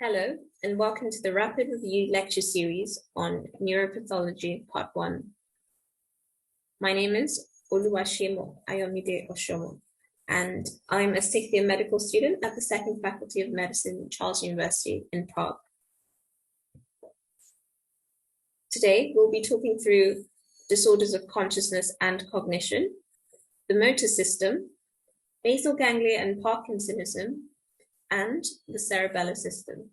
Hello, and welcome to the Rapid Review lecture series on Neuropathology Part 1. My name is Oluwaseemo A Osomo, and I'm a sixth-year medical student at the Second Faculty of Medicine, Charles University in Prague. Today, we'll be talking through disorders of consciousness and cognition, the motor system, basal ganglia and Parkinsonism, and the Cerebellus System.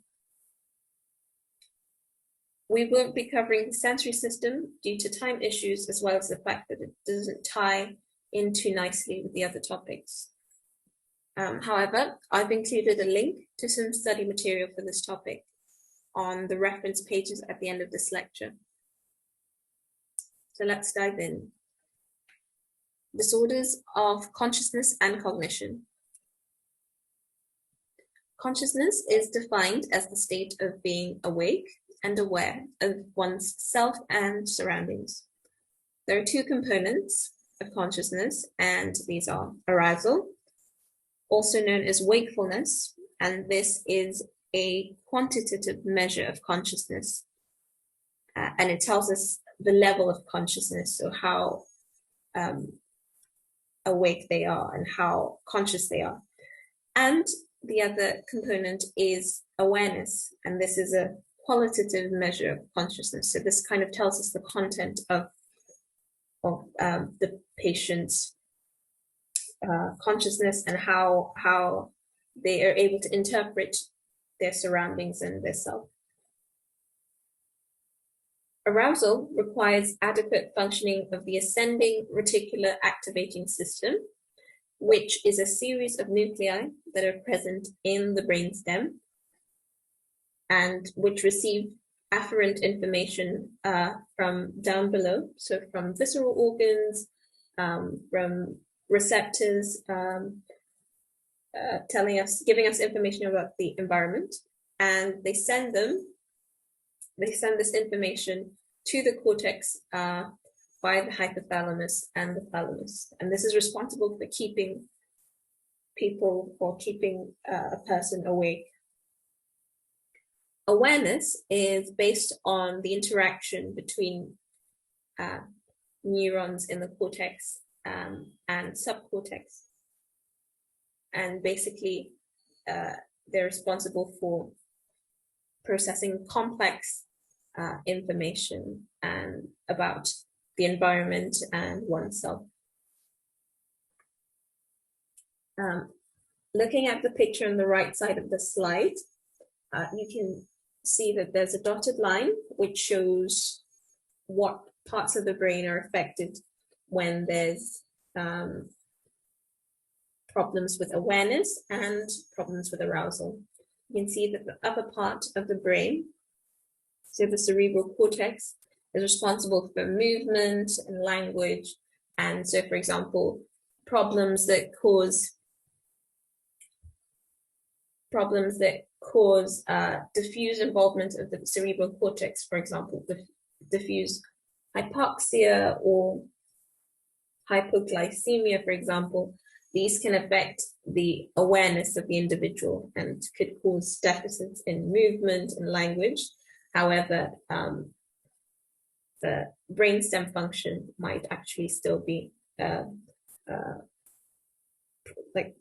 We won't be covering the sensory system due to time issues, as well as the fact that it doesn't tie in too nicely with the other topics. However, I've included a link to some study material for this topic on the reference pages at the end of this lecture. So let's dive in. Disorders of consciousness and cognition. Consciousness is defined as the state of being awake and aware of one's self and surroundings. There are two components of consciousness, and these are arousal, also known as wakefulness, and this is a quantitative measure of consciousness, and it tells us the level of consciousness, so how awake they are and how conscious they are. And the other component is awareness, and this is a qualitative measure of consciousness. So this kind of tells us the content of the patient's consciousness and how they are able to interpret their surroundings and their self. Arousal requires adequate functioning of the ascending reticular activating system, which is a series of nuclei that are present in the brainstem and which receive afferent information from down below, so from visceral organs, from receptors, giving us information about the environment, and they send this information to the cortex by the hypothalamus and the thalamus, and this is responsible for keeping people or keeping a person awake. Awareness is based on the interaction between neurons in the cortex and subcortex, and basically they're responsible for processing complex information and about the environment and oneself. Looking at the picture on the right side of the slide, you can see that there's a dotted line which shows what parts of the brain are affected when there's problems with awareness and problems with arousal. You can see that the upper part of the brain, so the cerebral cortex, is responsible for movement and language. And so, for example, problems that cause diffuse involvement of the cerebral cortex, for example, diffuse hypoxia or hypoglycemia, for example, these can affect the awareness of the individual and could cause deficits in movement and language. However, the brainstem function might actually still be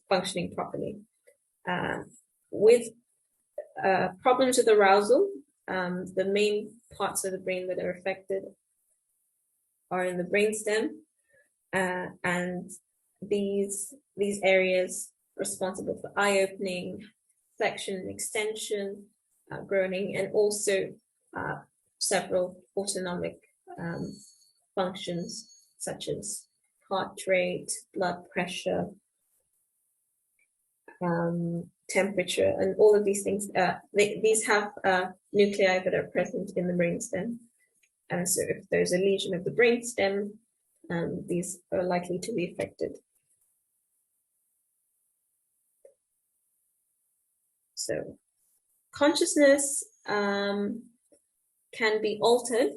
functioning properly. With problems with arousal, the main parts of the brain that are affected are in the brainstem, and these areas responsible for eye opening, flexion and extension, groaning, and also several autonomic functions such as heart rate, blood pressure, temperature, and all of these things. These have nuclei that are present in the brainstem, and so if there's a lesion of the brainstem, these are likely to be affected. So consciousness can be altered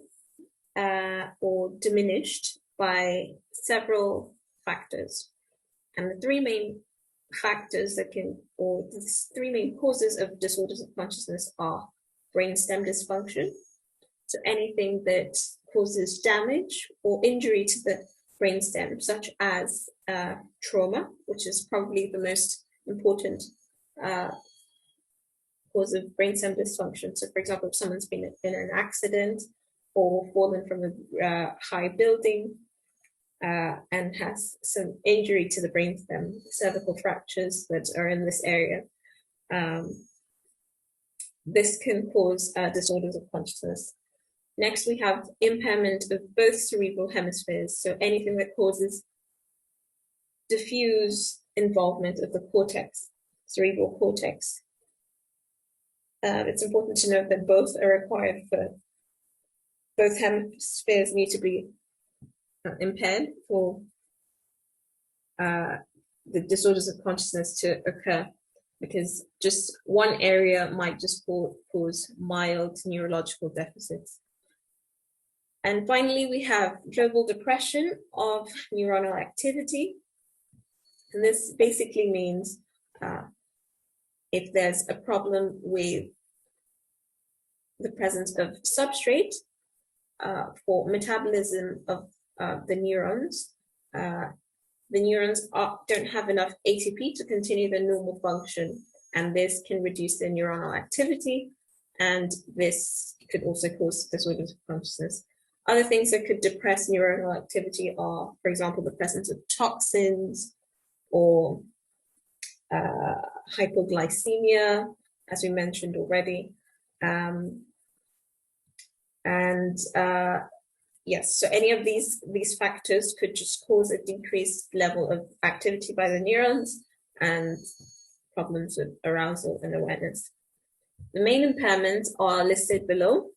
or diminished by several factors, and the three main factors that can, or the three main causes of disorders of consciousness are brainstem dysfunction. So anything that causes damage or injury to the brainstem, such as trauma, which is probably the most important cause of brainstem dysfunction. So, for example, if someone's been in an accident or fallen from a high building and has some injury to the brainstem, cervical fractures that are in this area, this can cause disorders of consciousness. Next, we have impairment of both cerebral hemispheres. So anything that causes diffuse involvement of the cortex, cerebral cortex. It's important to note that both are required for, both hemispheres need to be impaired for the disorders of consciousness to occur, because just one area might just cause mild neurological deficits. And finally, we have global depression of neuronal activity. And this basically means if there's a problem with the presence of substrate for metabolism of the neurons don't have enough ATP to continue their normal function, and this can reduce their neuronal activity, and this could also cause disorders of consciousness. Other things that could depress neuronal activity are, for example, the presence of toxins or hypoglycemia, as we mentioned already. Yes, so any of these factors could just cause a decreased level of activity by the neurons and problems with arousal and awareness. The main impairments are listed below.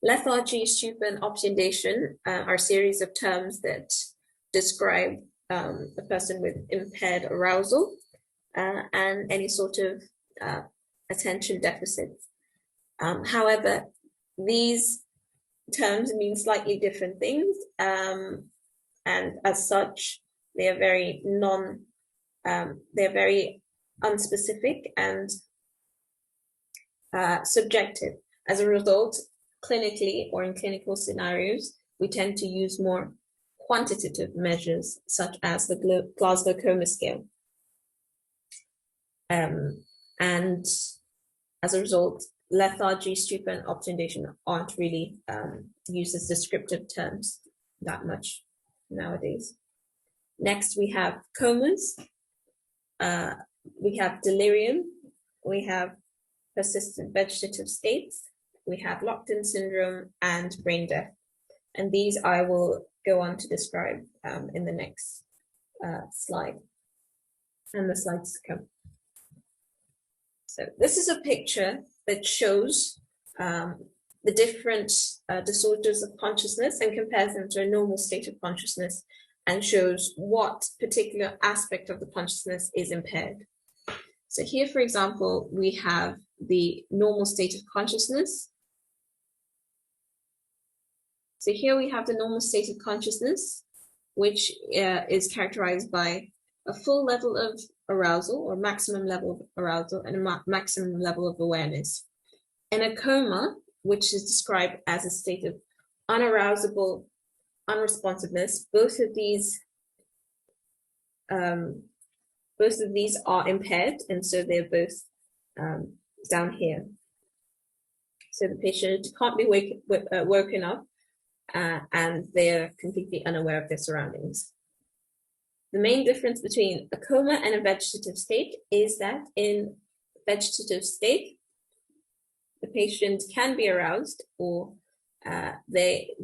Lethargy, stupor, and obtundation are a series of terms that describe a person with impaired arousal and any sort of attention deficit. However, these terms mean slightly different things, and as such, they are very they're very unspecific and subjective. As a result, clinically or in clinical scenarios, we tend to use more quantitative measures, such as the Glasgow Coma Scale. And as a result, lethargy, stupor, and obtundation aren't really used as descriptive terms that much nowadays. Next, we have comas, we have delirium, we have persistent vegetative states, we have locked-in syndrome, and brain death. And these I will go on to describe in the next slide and the slides to come. So this is a picture that shows the different disorders of consciousness and compares them to a normal state of consciousness and shows what particular aspect of the consciousness is impaired. So here, for example, we have the normal state of consciousness. So here we have the normal state of consciousness, which is characterized by a full level of arousal or maximum level of arousal and a maximum level of awareness. In a coma, which is described as a state of unarousable unresponsiveness, both of these are impaired, and so they're both down here. So the patient can't be woken up, and they're completely unaware of their surroundings. The main difference between a coma and a vegetative state is that in vegetative state, the patient can be aroused, or they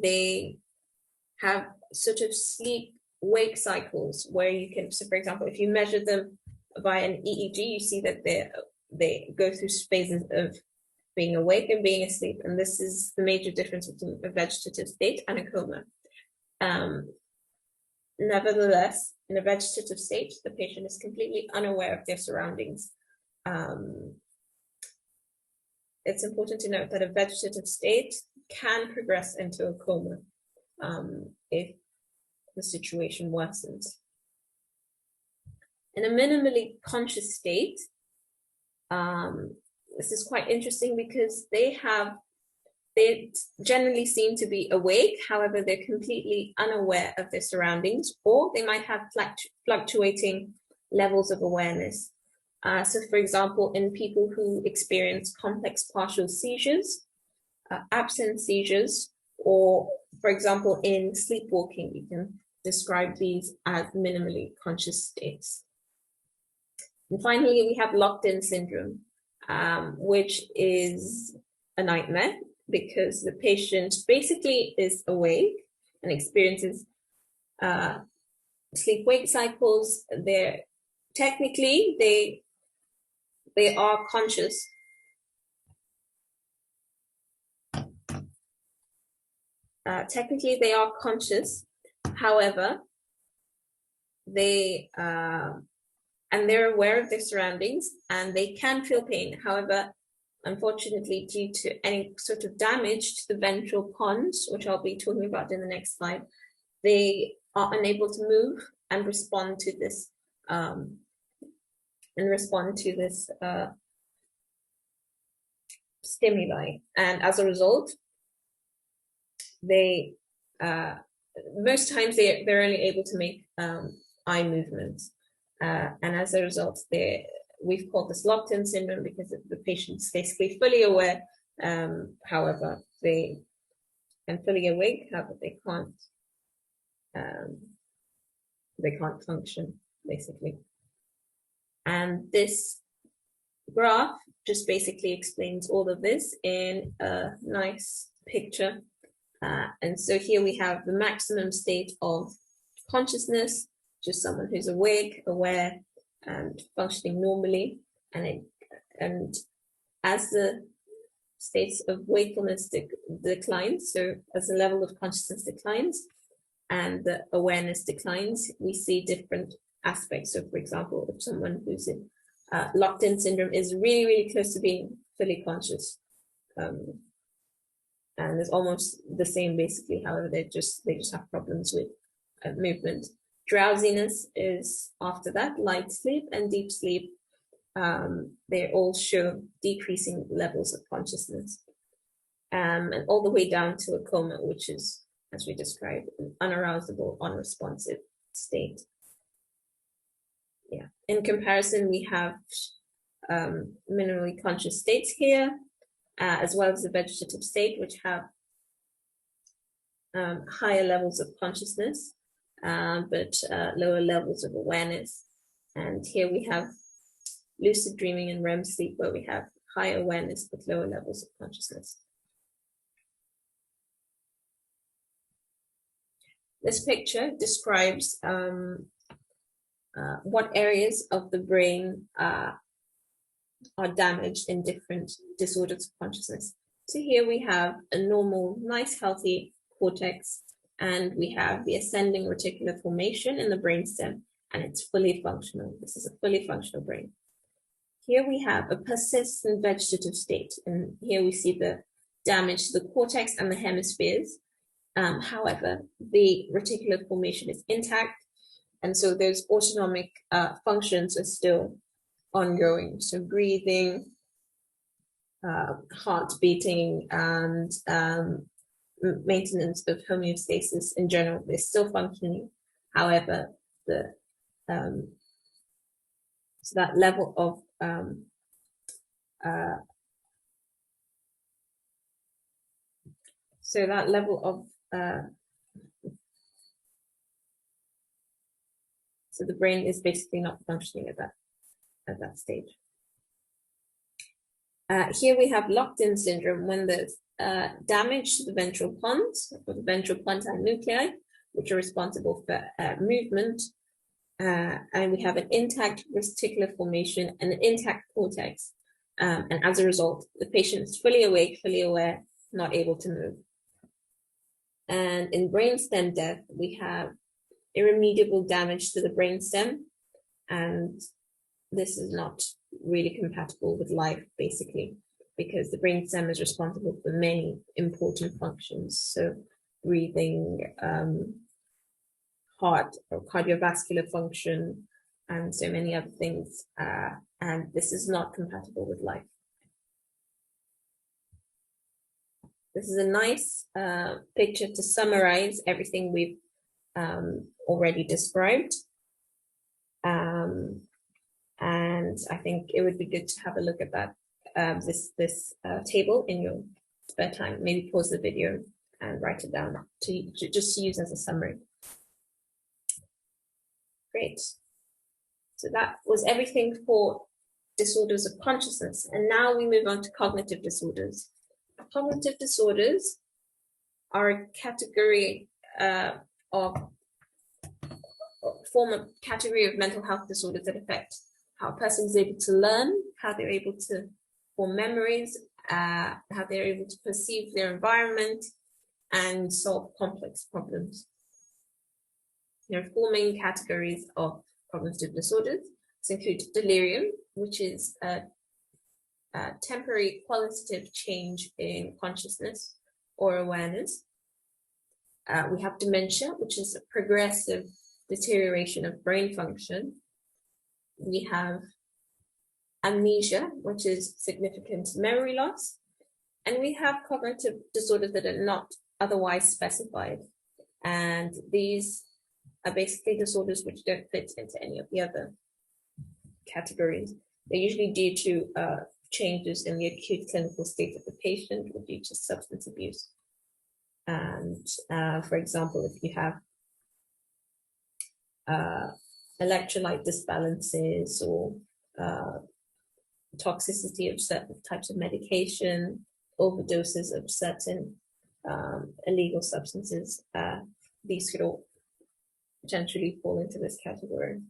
have sort of sleep-wake cycles where you can, so for example, if you measure them by an EEG, you see that they go through phases of being awake and being asleep, and this is the major difference between a vegetative state and a coma. Nevertheless, in a vegetative state, the patient is completely unaware of their surroundings. It's important to note that a vegetative state can progress into a coma if the situation worsens. In a minimally conscious state, this is quite interesting because they generally seem to be awake, however, they're completely unaware of their surroundings, or they might have fluctuating levels of awareness. So for example, in people who experience complex partial seizures, absent seizures, or for example, in sleepwalking, you can describe these as minimally conscious states. And finally, we have locked-in syndrome, which is a nightmare because the patient basically is awake and experiences sleep-wake cycles. Technically, they are conscious. Technically, they are conscious. However, and they're aware of their surroundings and they can feel pain. However, unfortunately, due to any sort of damage to the ventral pons, which I'll be talking about in the next slide, they are unable to move and respond to this stimuli. And as a result, they most times they're only able to make eye movements. And as a result, we've called this locked-in syndrome because the patient's basically fully aware, however, they are fully awake, however, they can't function, basically. And this graph just basically explains all of this in a nice picture. And so here we have the maximum state of consciousness, just someone who's awake, aware, and functioning normally. And as the states of wakefulness declines, so as the level of consciousness declines and the awareness declines, we see different aspects. So for example, if someone who's in locked-in syndrome is really, really close to being fully conscious, and it's almost the same basically, however, they just have problems with movement. Drowsiness is after that, light sleep and deep sleep, they all show decreasing levels of consciousness, and all the way down to a coma, which is, as we described, an unarousable, unresponsive state. Yeah. In comparison, we have minimally conscious states here, as well as the vegetative state, which have higher levels of consciousness, but lower levels of awareness. And here we have lucid dreaming and REM sleep, where we have high awareness but lower levels of consciousness. This picture describes what areas of the brain are damaged in different disorders of consciousness. So here we have a normal, nice, healthy cortex, and we have the ascending reticular formation in the brainstem, and it's fully functional. This is a fully functional brain. Here we have a persistent vegetative state, and here we see the damage to the cortex and the hemispheres. However, the reticular formation is intact, and so those autonomic functions are still ongoing. So breathing, heart beating, and maintenance of homeostasis in general, they're still functioning. However, so that level of so the brain is basically not functioning at that stage. Here we have locked-in syndrome, when there's damage to the ventral pons, or the ventral pontine nuclei, which are responsible for movement, and we have an intact reticular formation and an intact cortex, and as a result, the patient is fully awake, fully aware, not able to move. And in brainstem death, we have irremediable damage to the brainstem, and this is not really compatible with life, basically, because the brainstem is responsible for many important functions. So breathing, heart or cardiovascular function, and so many other things, and this is not compatible with life. This is a nice picture to summarize everything we've already described. And I think it would be good to have a look at that, this table in your spare time. Maybe pause the video and write it down to just use as a summary. Great. So that was everything for disorders of consciousness. And now we move on to cognitive disorders. Cognitive disorders are a category form a category of mental health disorders that affect how a person is able to learn, how they're able to form memories, how they're able to perceive their environment and solve complex problems. There are four main categories of cognitive disorders. This includes delirium, which is a temporary qualitative change in consciousness or awareness. We have dementia, which is a progressive deterioration of brain function. We have amnesia, which is significant memory loss. And we have cognitive disorders that are not otherwise specified. And these are basically disorders which don't fit into any of the other categories. They're usually due to changes in the acute clinical state of the patient or due to substance abuse. And for example, if you have electrolyte disbalances or toxicity of certain types of medication, overdoses of certain illegal substances, these could all potentially fall into this category.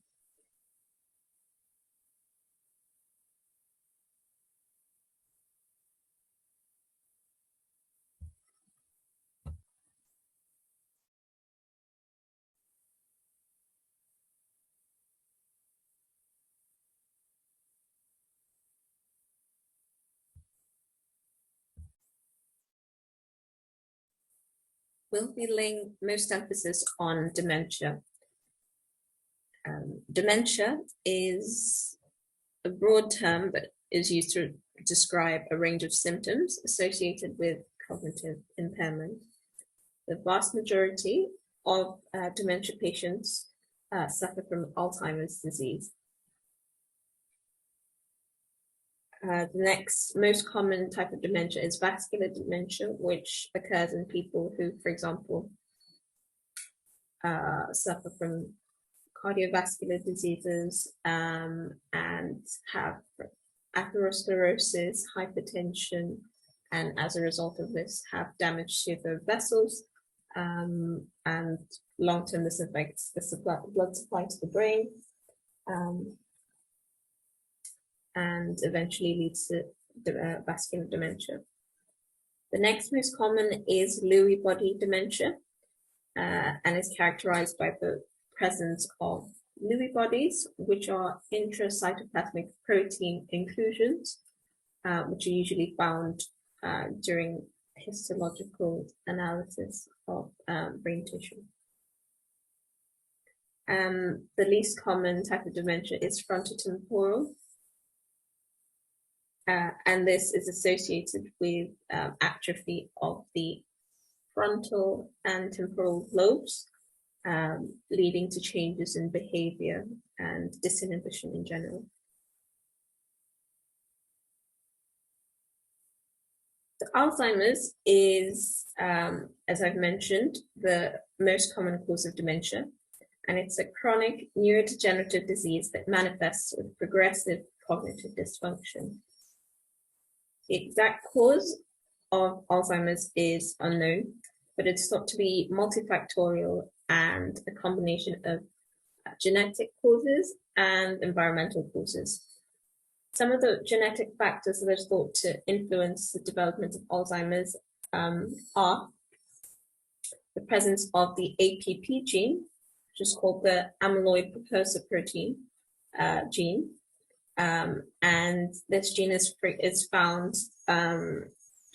We'll be laying most emphasis on dementia. Dementia is a broad term that is used to describe a range of symptoms associated with cognitive impairment. The vast majority of dementia patients suffer from Alzheimer's disease. The next most common type of dementia is vascular dementia, which occurs in people who, for example, suffer from cardiovascular diseases and have atherosclerosis, hypertension, and as a result of this have damage to the vessels, and long-term this affects the blood supply to the brain, and eventually leads to vascular dementia. The next most common is Lewy body dementia, and is characterized by the presence of Lewy bodies, which are intracytoplasmic protein inclusions, which are usually found during histological analysis of brain tissue. The least common type of dementia is frontotemporal, and this is associated with atrophy of the frontal and temporal lobes, leading to changes in behavior and disinhibition in general. So Alzheimer's is, as I've mentioned, the most common cause of dementia, and it's a chronic neurodegenerative disease that manifests with progressive cognitive dysfunction. The exact cause of Alzheimer's is unknown, but it's thought to be multifactorial and a combination of genetic causes and environmental causes. Some of the genetic factors that are thought to influence the development of Alzheimer's are the presence of the APP gene, which is called the amyloid precursor protein gene. And this gene is found,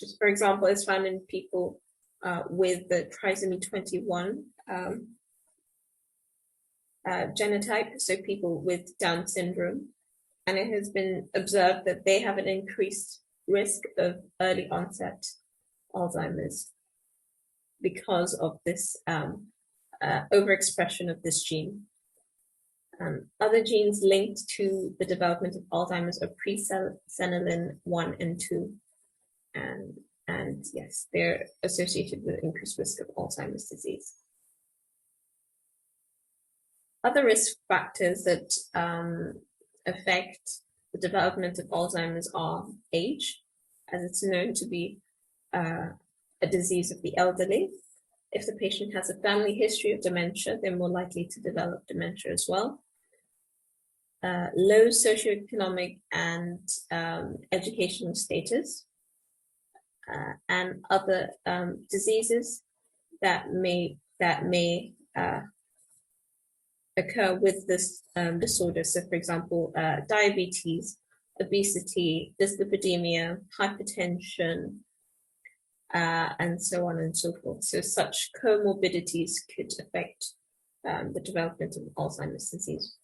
just for example, is found in people with the trisomy 21 genotype, so people with Down syndrome, and it has been observed that they have an increased risk of early onset Alzheimer's because of this overexpression of this gene. Other genes linked to the development of Alzheimer's are presenilin 1 and 2, and yes, they're associated with increased risk of Alzheimer's disease. Other risk factors that affect the development of Alzheimer's are age, as it's known to be a disease of the elderly. If the patient has a family history of dementia, they're more likely to develop dementia as well. Low socioeconomic and educational status, and other diseases that may occur with this disorder. So, for example, diabetes, obesity, dyslipidemia, hypertension, and so on and so forth. So such comorbidities could affect the development of Alzheimer's disease.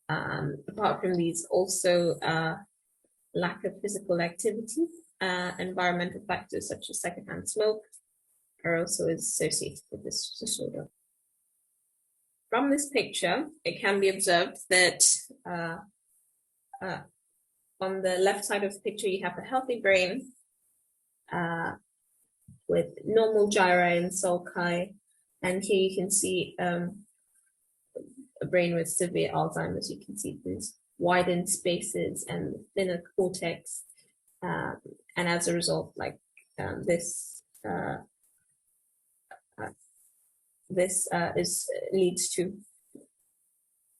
Apart from these, also lack of physical activity, environmental factors such as secondhand smoke are also associated with this disorder. From this picture, it can be observed that on the left side of the picture, you have a healthy brain with normal gyri and sulci, and here you can see a brain with severe Alzheimer's. You can see these widened spaces and thinner cortex, and as a result, like this leads to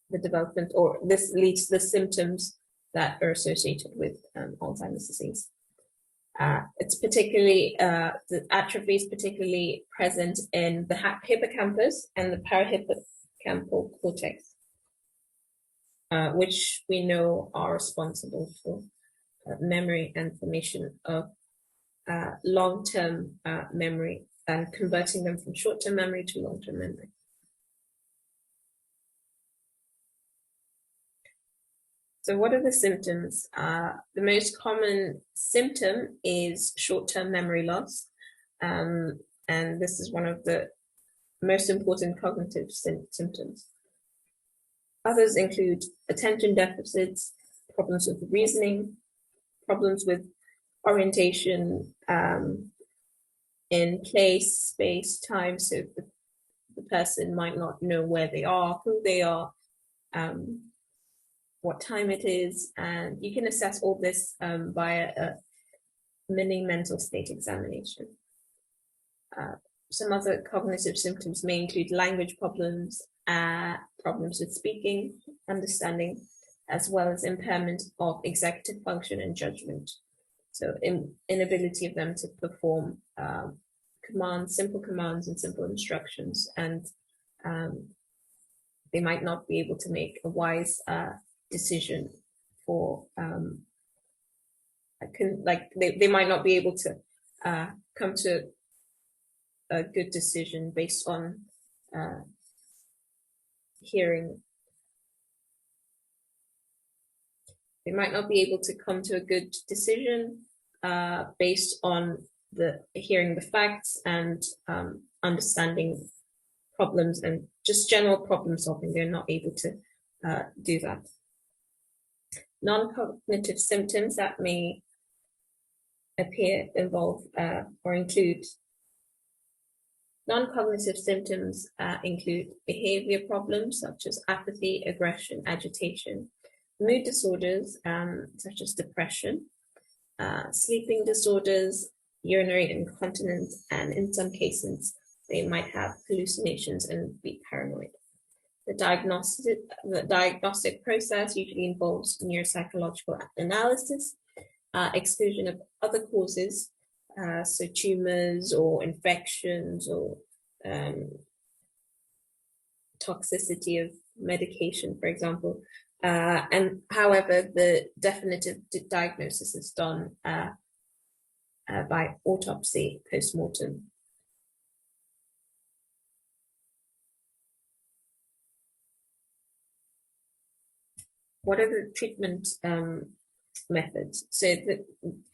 the development, or this leads to the symptoms that are associated with Alzheimer's disease. It's particularly, the atrophy is particularly present in the hippocampus and the parahippocampal cortex, which we know are responsible for memory and formation of long-term memory and converting them from short-term memory to long-term memory. So what are the symptoms? The most common symptom is short-term memory loss. And this is one of the most important cognitive symptoms. Others include attention deficits, problems with reasoning, problems with orientation in place, space, time. So the person might not know where they are, who they are, what time it is, and you can assess all this via a mini mental state examination. Some other cognitive symptoms may include language problems, problems with speaking, understanding, as well as impairment of executive function and judgment. So inability of them to perform commands, simple commands and simple instructions, and they might not be able to make a wise decision for they might not be able to come to a good decision based on hearing. They might not be able to come to a good decision based on hearing the facts and understanding problems and just general problem solving. They're not able to do that. Non-cognitive symptoms that may appear, involve, or include non-cognitive symptoms include behavior problems such as apathy, aggression, agitation, mood disorders such as depression, sleeping disorders, urinary incontinence, and in some cases, they might have hallucinations and be paranoid. The diagnostic process usually involves neuropsychological analysis, exclusion of other causes, so tumors or infections or toxicity of medication, for example. And however, the definitive diagnosis is done by autopsy post-mortem. what are the treatment methods? So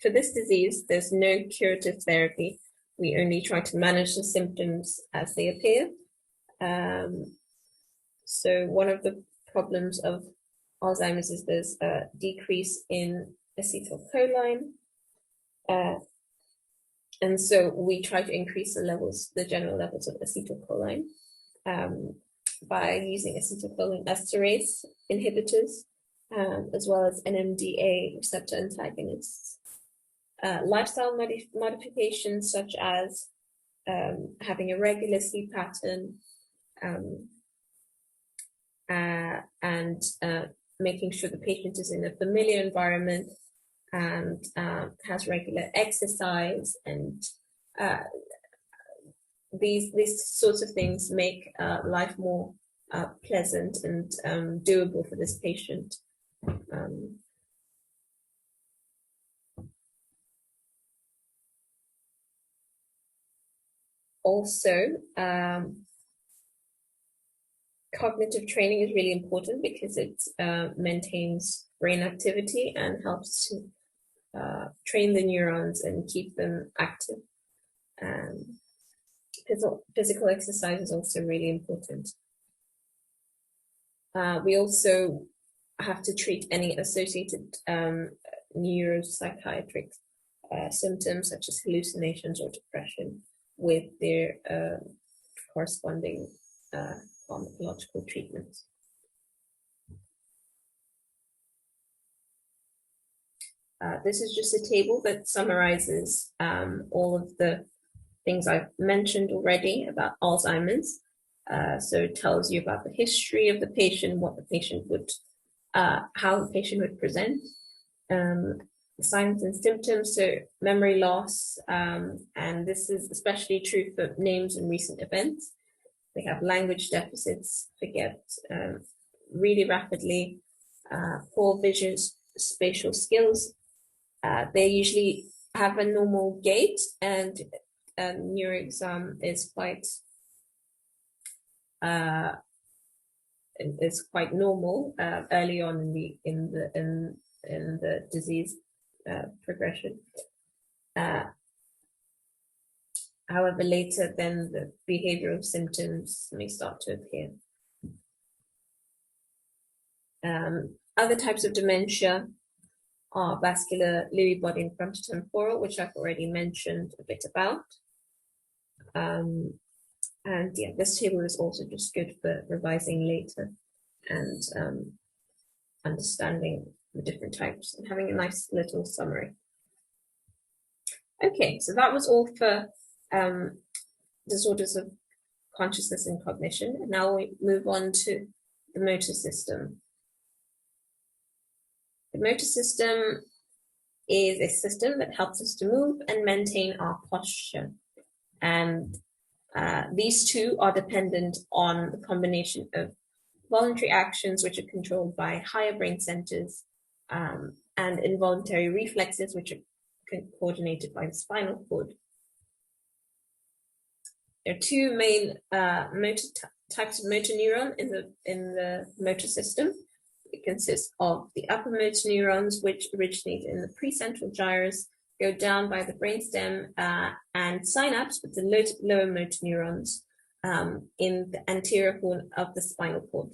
for this disease, there's no curative therapy. We only try to manage the symptoms as they appear. So one of the problems of Alzheimer's is there's a decrease in acetylcholine. And so we try to increase the general levels of acetylcholine by using acetylcholine esterase inhibitors, as well as NMDA receptor antagonists. Lifestyle modifications such as having a regular sleep pattern, and making sure the patient is in a familiar environment and has regular exercise, and these sorts of things make life more pleasant and doable for this patient. Also, cognitive training is really important because it maintains brain activity and helps to train the neurons and keep them active. Physical exercise is also really important. We also have to treat any associated neuropsychiatric symptoms such as hallucinations or depression with their corresponding pharmacological treatments. This is just a table that summarizes all of the things I've mentioned already about Alzheimer's. So it tells you about the history of the patient, what the patient would, how the patient would present, signs and symptoms, so memory loss, and this is especially true for names and recent events. They have language deficits, forget really rapidly, poor visual spatial skills. They usually have a normal gait, and neuro exam is quite normal early on in the disease progression. However, later then the behavioral symptoms may start to appear. Other types of dementia are vascular Lewy body and frontotemporal, which I've already mentioned a bit about. And yeah, this table is also just good for revising later and understanding the different types and having a nice little summary. Okay, so that was all for disorders of consciousness and cognition. And now we move on to the motor system. The motor system is a system that helps us to move and maintain our posture. And these two are dependent on the combination of voluntary actions, which are controlled by higher brain centers, and involuntary reflexes, which are coordinated by the spinal cord. There are two main types of motor neuron in the motor system. It consists of the upper motor neurons, which originate in the precentral gyrus, go down by the brainstem, and synapse with the lower motor neurons in the anterior horn of the spinal cord.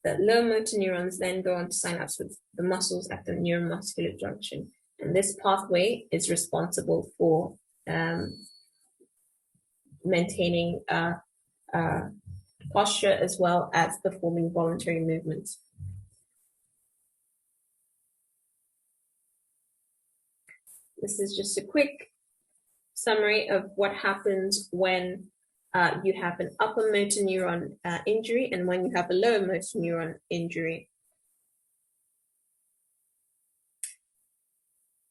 The lower motor neurons then go on to synapse with the muscles at the neuromuscular junction. And this pathway is responsible for maintaining posture as well as performing voluntary movements. This is just a quick summary of what happens when you have an upper motor neuron injury and when you have a lower motor neuron injury.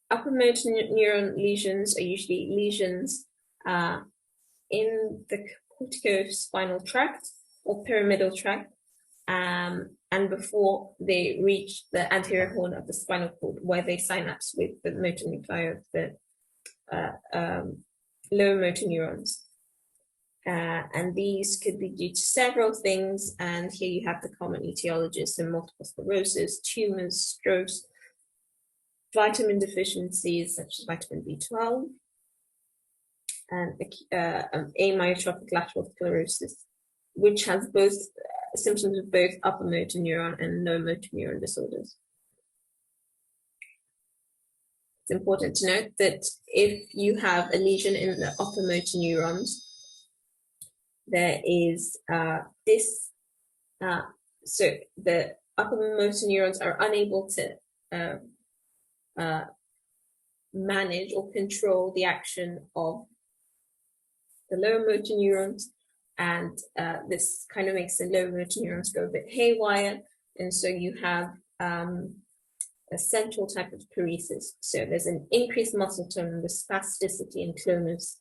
Upper motor neuron lesions are usually lesions in the corticospinal tract or pyramidal tract, and before they reach the anterior horn of the spinal cord, where they synapse with the motor nuclei of the lower motor neurons. And these could be due to several things. And here you have the common etiologies: so multiple sclerosis, tumors, strokes, vitamin deficiencies such as vitamin B12, and amyotrophic lateral sclerosis, which has both symptoms of both upper motor neuron and lower motor neuron disorders. It's important to note that if you have a lesion in the upper motor neurons, there is so the upper motor neurons are unable to manage or control the action of the lower motor neurons, and this kind of makes the lower motor neurons go a bit haywire, and so you have a central type of paresis. So there's an increased muscle tone with spasticity and clonus.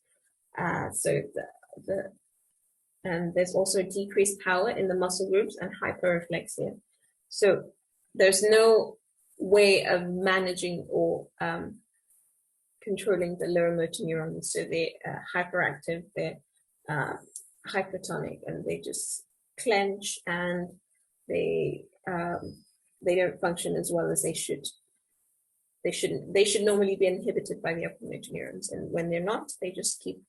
And there's also decreased power in the muscle groups and hyperreflexia. So there's no way of managing or controlling the lower motor neurons. So they're hyperactive, they're hypertonic, and they just clench, and they don't function as well as they should. They should normally be inhibited by the upper motor neurons, and when they're not, they just keep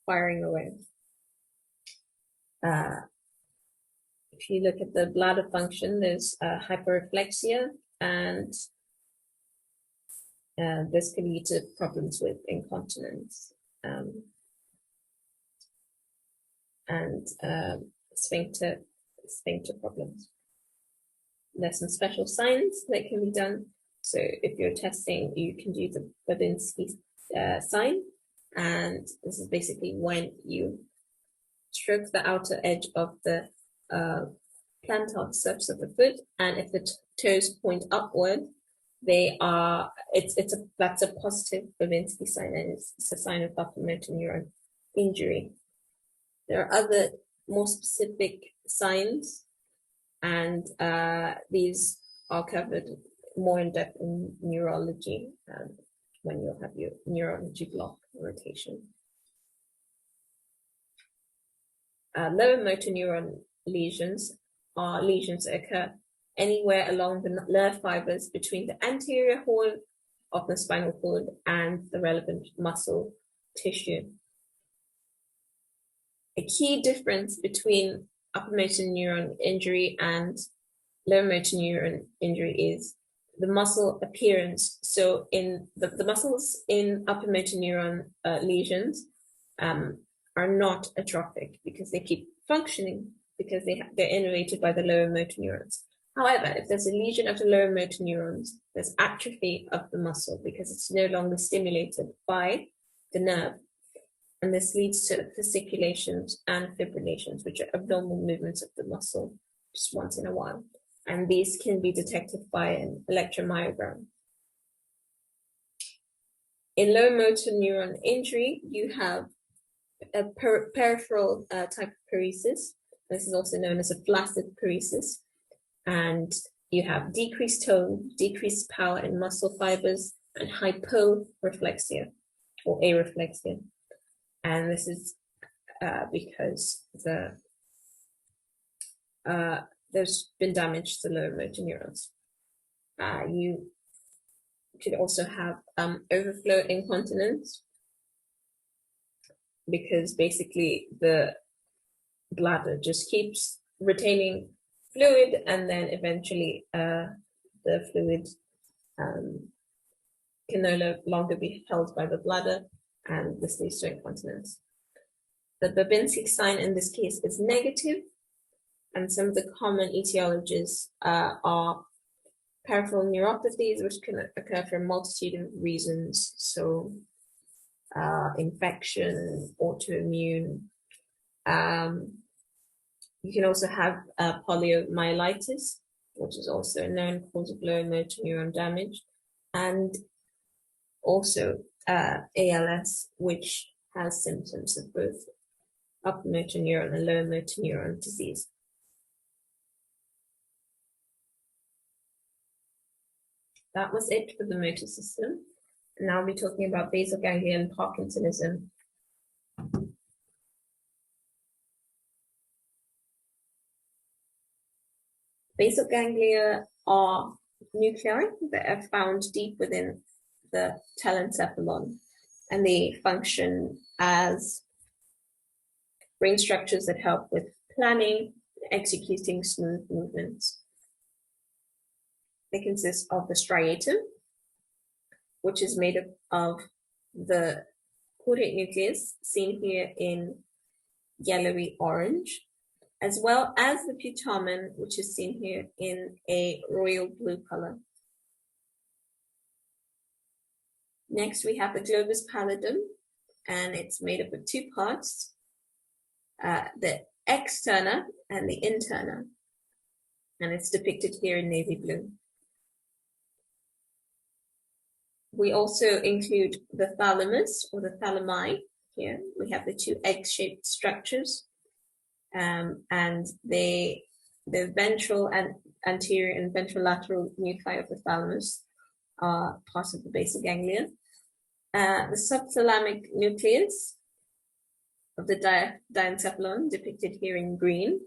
firing away. If you look at the bladder function, there's hyperreflexia, and this can lead to problems with incontinence and sphincter problems. There's some special signs that can be done. So if you're testing, you can do the Babinski sign, and this is basically when you stroke the outer edge of the plantar surface of the foot, and if the toes point upward, that's a positive Babinski sign, and it's a sign of upper motor neuron injury. There are other more specific signs, and these are covered more in depth in neurology when you'll have your neurology block rotation. Lower motor neuron lesions are lesions that occur anywhere along the nerve fibers between the anterior horn of the spinal cord and the relevant muscle tissue. A key difference between upper motor neuron injury and lower motor neuron injury is the muscle appearance. So in the muscles in upper motor neuron lesions are not atrophic because they keep functioning, because they're innervated by the lower motor neurons. However, if there's a lesion of the lower motor neurons, there's atrophy of the muscle because it's no longer stimulated by the nerve. And this leads to fasciculations and fibrillations, which are abnormal movements of the muscle just once in a while. And these can be detected by an electromyogram. In lower motor neuron injury, you have a peripheral type of paresis. This is also known as a flaccid paresis. And you have decreased tone, decreased power in muscle fibers, and hyporeflexia or areflexia. And this is because there's been damage to the lower motor neurons. You could also have overflow incontinence, because basically the bladder just keeps retaining fluid, and then eventually the fluid can no longer be held by the bladder, and this leads to incontinence. The Babinski sign in this case is negative, and some of the common etiologies are peripheral neuropathies, which can occur for a multitude of reasons. So infection, autoimmune. You can also have poliomyelitis, which is also a known cause of lower motor neuron damage, and also ALS, which has symptoms of both upper motor neuron and lower motor neuron disease. That was it for the motor system. And now I'll be talking about basal ganglion Parkinsonism. Basal ganglia are nuclei that are found deep within the telencephalon, and they function as brain structures that help with planning, executing smooth movements. They consist of the striatum, which is made up of the caudate nucleus, seen here in yellowy orange, as well as the putamen, which is seen here in a royal blue color. Next, we have the globus pallidum, and it's made up of two parts, the externa and the interna, and it's depicted here in navy blue. We also include the thalamus or the thalami here. We have the two egg-shaped structures, and the ventral and anterior and ventrolateral nuclei of the thalamus are part of the basal ganglia. The subthalamic nucleus of the diencephalon, depicted here in green,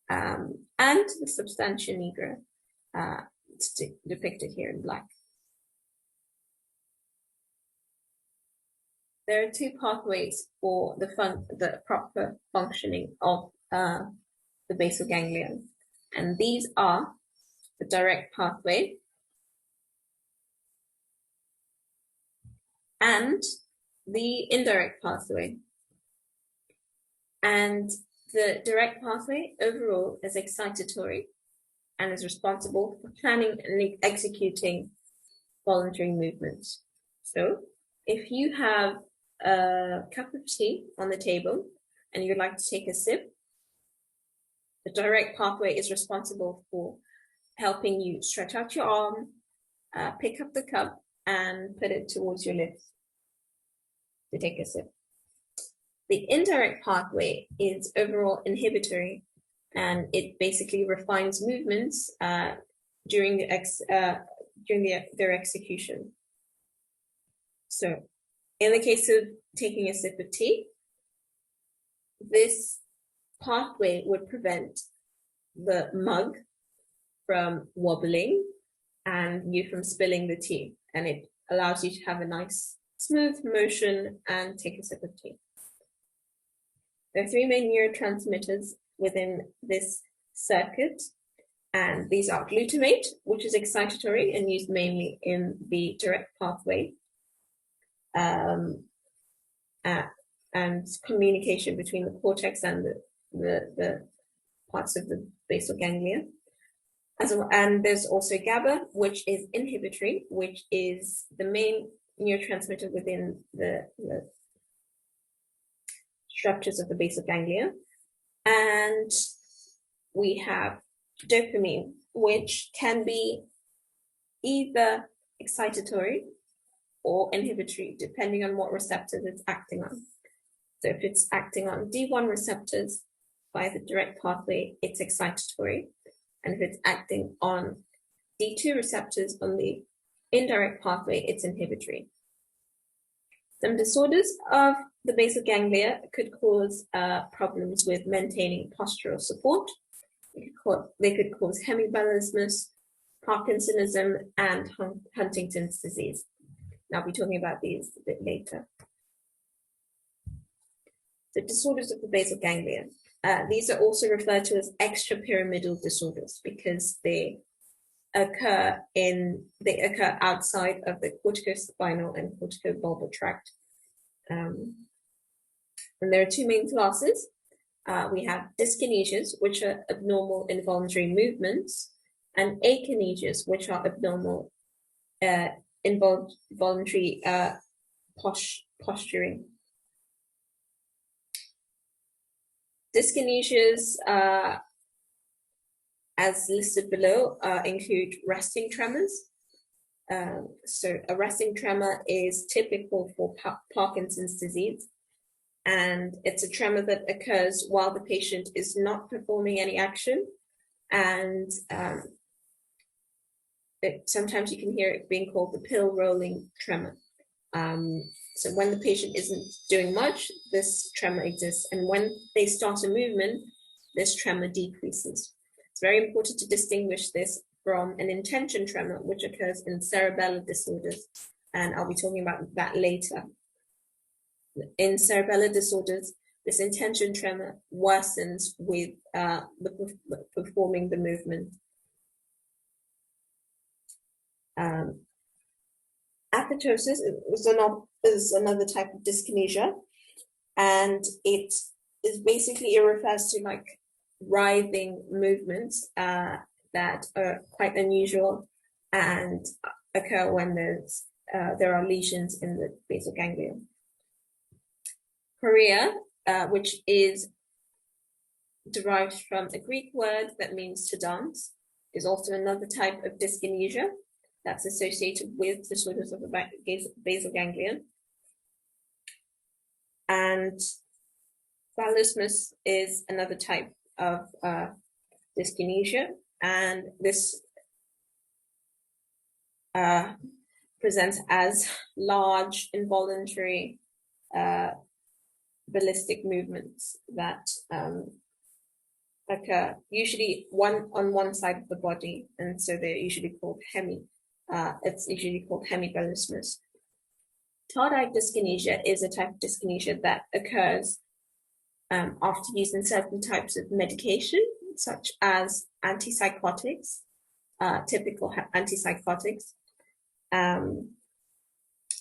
and the substantia nigra, depicted here in black. There are two pathways for the proper functioning of the basal ganglia, and these are the direct pathway and the indirect pathway. And the direct pathway overall is excitatory and is responsible for planning and executing voluntary movements. So if you have a cup of tea on the table and you'd like to take a sip, the direct pathway is responsible for helping you stretch out your arm, pick up the cup, and put it towards your lips to take a sip. The indirect pathway is overall inhibitory, and it basically refines movements during their execution. So, in the case of taking a sip of tea, this pathway would prevent the mug from wobbling and you from spilling the tea, and it allows you to have a nice smooth motion and take a sip of tea. There are three main neurotransmitters within this circuit, and these are glutamate, which is excitatory and used mainly in the direct pathway, and communication between the cortex and the parts of the basal ganglia. And there's also GABA, which is inhibitory, which is the main neurotransmitter within the structures of the basal ganglia. And we have dopamine, which can be either excitatory or inhibitory, depending on what receptors it's acting on. So if it's acting on D1 receptors via the direct pathway, it's excitatory. And if it's acting on D2 receptors on the indirect pathway, it's inhibitory. Some disorders of the basal ganglia could cause problems with maintaining postural support. They could cause Hemiballismus, Parkinsonism, and Huntingtons disease. And I'll be talking about these a bit later. The disorders of the basal ganglia. These are also referred to as extrapyramidal disorders because they occur outside of the corticospinal and corticobulbar tract. And there are two main classes. We have dyskinesias, which are abnormal involuntary movements, and achonesias, which are abnormal involuntary posturing. Dyskinesias, as listed below, include resting tremors. So a resting tremor is typical for Parkinson's disease, and it's a tremor that occurs while the patient is not performing any action, and sometimes you can hear it being called the pill rolling tremor. So when the patient isn't doing much, this tremor exists, and when they start a movement, this tremor decreases. It's very important to distinguish this from an intention tremor, which occurs in cerebellar disorders, and I'll be talking about that later. In cerebellar disorders, this intention tremor worsens with performing the movement. Apoptosis is another type of dyskinesia, and it is basically, it refers to like writhing movements that are quite unusual and occur when there are lesions in the basal ganglia. Chorea, which is derived from a Greek word that means to dance, is also another type of dyskinesia that's associated with disorders of the basal ganglia. And Hemiballismus is another type of dyskinesia, and this presents as large, involuntary, ballistic movements that occur usually on one side of the body, and so they're usually called it's usually called hemiballismus. Tardive dyskinesia is a type of dyskinesia that occurs after using certain types of medication, such as antipsychotics, typical antipsychotics,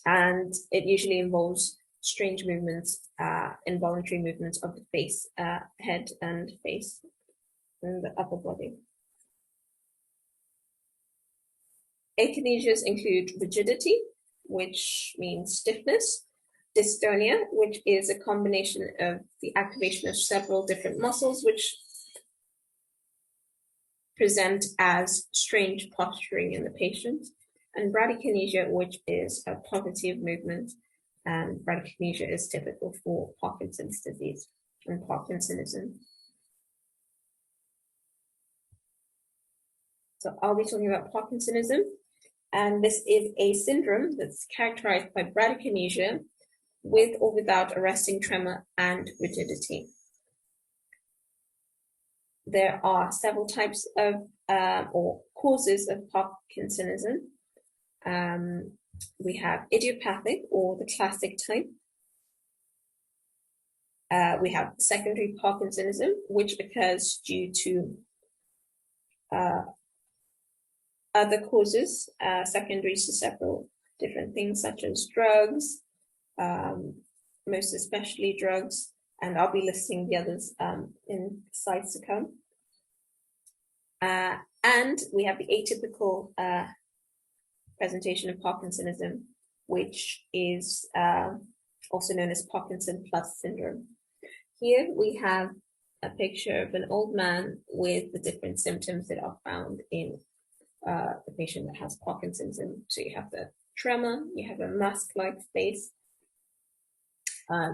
and it usually involves strange movements, involuntary movements of the face, head and face, and the upper body. Achynesias include rigidity, which means stiffness, dystonia, which is a combination of the activation of several different muscles, which present as strange posturing in the patient, and bradykinesia, which is a poverty of movement, and bradykinesia is typical for Parkinson's disease and Parkinsonism. So I'll be talking about Parkinsonism, and this is a syndrome that's characterized by bradykinesia with or without arresting tremor and rigidity. There are several types of or causes of Parkinsonism. We have idiopathic, or the classic type. We have secondary Parkinsonism, which occurs due to other causes, secondary to several different things, such as drugs, most especially drugs, and I'll be listing the others in slides to come. And we have the atypical presentation of Parkinsonism, which is also known as Parkinson plus syndrome. Here we have a picture of an old man with the different symptoms that are found in the patient that has Parkinsonism. So you have the tremor, you have a mask-like face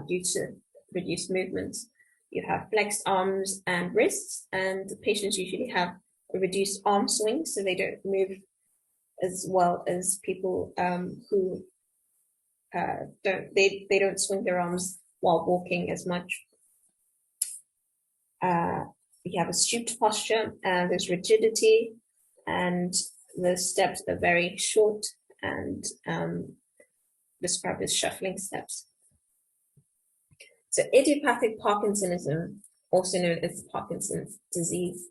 due to reduced movements. You have flexed arms and wrists, and the patients usually have a reduced arm swing, so they don't move as well as people who don't swing their arms while walking as much. You have a stooped posture, and there's rigidity, and the steps are very short and described as shuffling steps. So idiopathic Parkinsonism, also known as Parkinson's disease,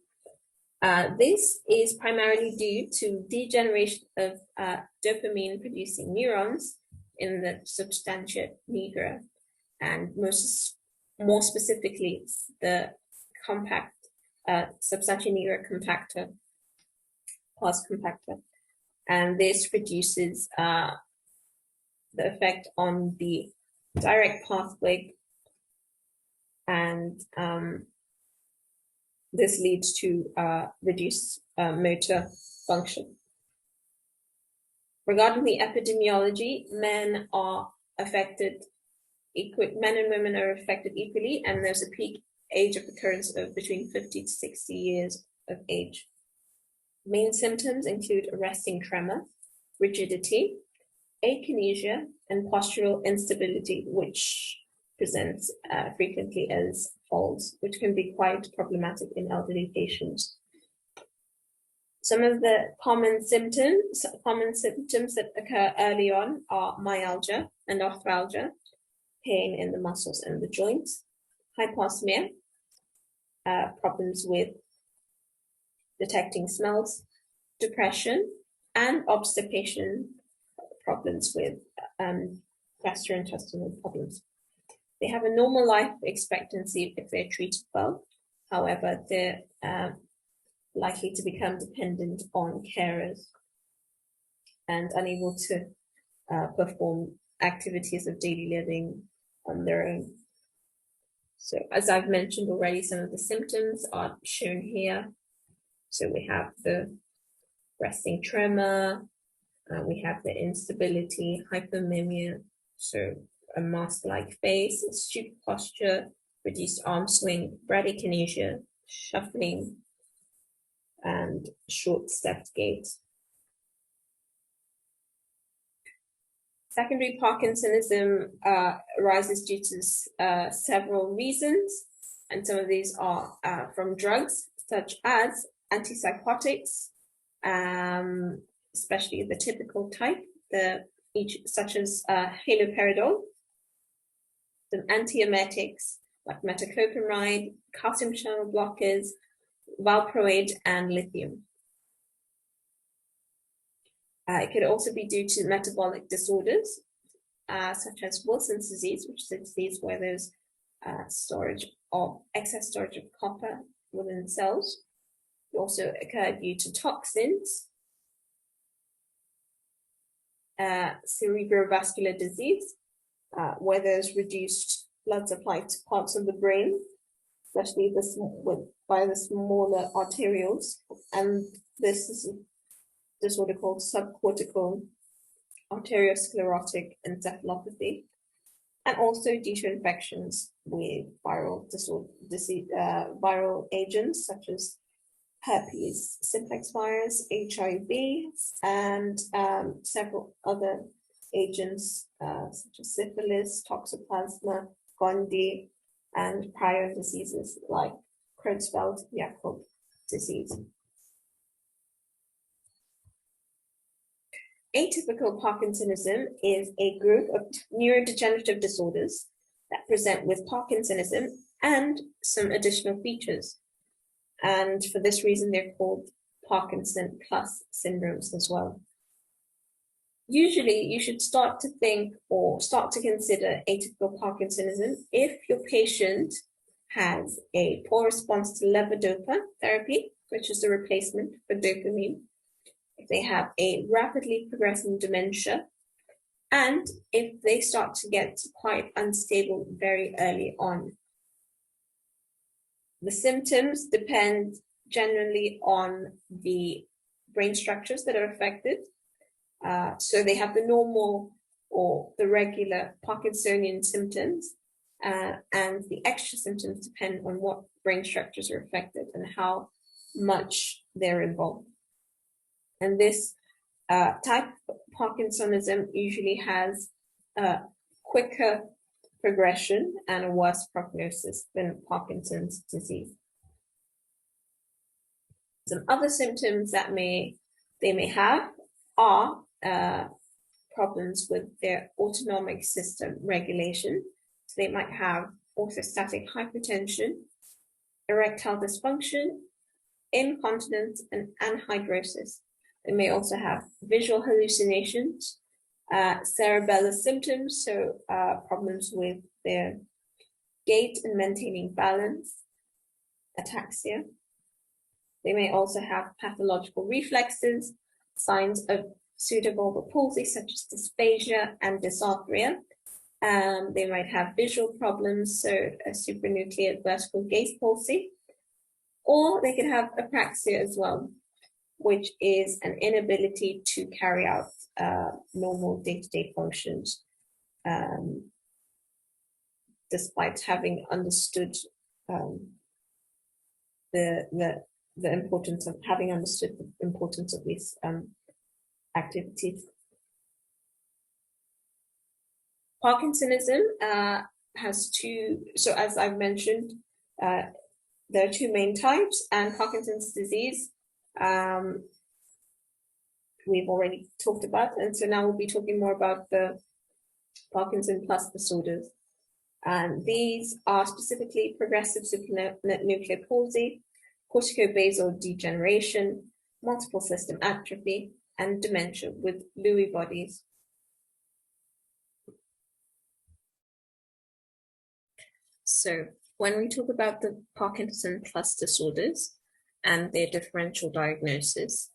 this is primarily due to degeneration of dopamine-producing neurons in the substantia nigra, and more specifically, the substantia nigra compacta, pars compacta, and this reduces the effect on the direct pathway, and this leads to reduced motor function. Regarding the epidemiology, men and women are affected equally, and there's a peak age of occurrence of between 50 to 60 years of age. Main symptoms include arresting tremor, rigidity, akinesia, and postural instability, which presents frequently as falls, which can be quite problematic in elderly patients. Some of the common symptoms that occur early on are myalgia and arthralgia, pain in the muscles and the joints, hyposmia, problems with detecting smells, depression, and obstipation, problems with gastrointestinal problems. They have a normal life expectancy if they're treated well. However, they're likely to become dependent on carers and unable to perform activities of daily living on their own. So as I've mentioned already, some of the symptoms are shown here. So we have the resting tremor, we have the instability, hypomimia, so a mask-like face, stooped posture, reduced arm swing, bradykinesia, shuffling, and short-stepped gait. Secondary Parkinsonism arises due to several reasons, and some of these are from drugs such as antipsychotics, especially the typical type, such as haloperidol, some antiemetics like metoclopramide, calcium channel blockers, valproate, and lithium. It could also be due to metabolic disorders, such as Wilson's disease, which is a disease where there's excess storage of copper within cells. It also occur due to toxins, cerebrovascular disease, where there's reduced blood supply to parts of the brain, especially by the smaller arterioles, and this is a disorder called subcortical arteriosclerotic encephalopathy, and also due to infections with viral agents such as herpes simplex virus, HIV, and several other agents such as syphilis, toxoplasma gondii, and prior diseases like Creutzfeldt-Jakob disease. Atypical Parkinsonism is a group of neurodegenerative disorders that present with Parkinsonism and some additional features. And for this reason, they're called Parkinson plus syndromes as well. Usually, you should start to think or start to consider atypical Parkinsonism if your patient has a poor response to levodopa therapy, which is a replacement for dopamine, if they have a rapidly progressing dementia, and if they start to get quite unstable very early on. The symptoms depend generally on the brain structures that are affected. So they have the normal or the regular Parkinsonian symptoms, and the extra symptoms depend on what brain structures are affected and how much they're involved. And this type of Parkinsonism usually has a quicker progression and a worse prognosis than Parkinson's disease. Some other symptoms that they may have are problems with their autonomic system regulation. So they might have orthostatic hypotension, erectile dysfunction, incontinence, and anhidrosis. They may also have visual hallucinations, cerebellus symptoms, so problems with their gait and maintaining balance, ataxia. They may also have pathological reflexes, signs of pseudobulbar palsy such as dysphagia and dysarthria. They might have visual problems, so a supranuclear vertical gaze palsy, or they can have apraxia as well, which is an inability to carry out normal day-to-day functions, despite having understood the importance of these activities. Parkinsonism has two, so as I've mentioned, there are two main types, and Parkinson's disease we've already talked about, and so now we'll be talking more about the Parkinson plus disorders. And these are specifically progressive supranuclear palsy, corticobasal degeneration, multiple system atrophy, and dementia with Lewy bodies. So when we talk about the Parkinson plus disorders and their differential diagnosis,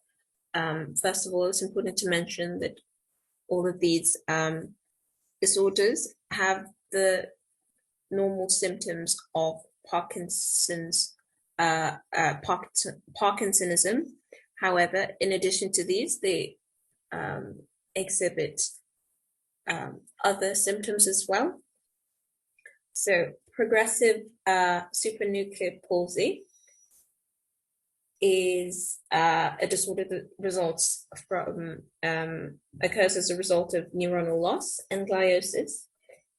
first of all, it's important to mention that all of these disorders have the normal symptoms of Parkinsonism. However, in addition to these, they exhibit other symptoms as well. So progressive supranuclear palsy is a disorder that results from, occurs as a result of neuronal loss and gliosis,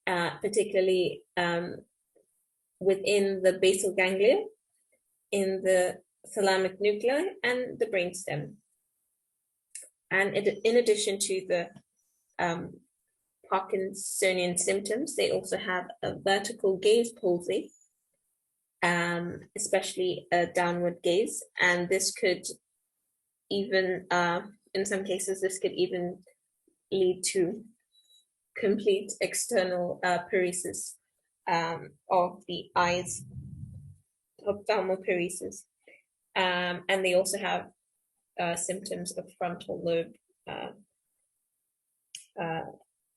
particularly within the basal ganglia, in the thalamic nuclei, and the brainstem. And in addition to the Parkinsonian symptoms, they also have a vertical gaze palsy, especially a downward gaze, and this could even, in some cases, this could even lead to complete external paresis of the eyes, ophthalmal paresis, and they also have symptoms of frontal lobe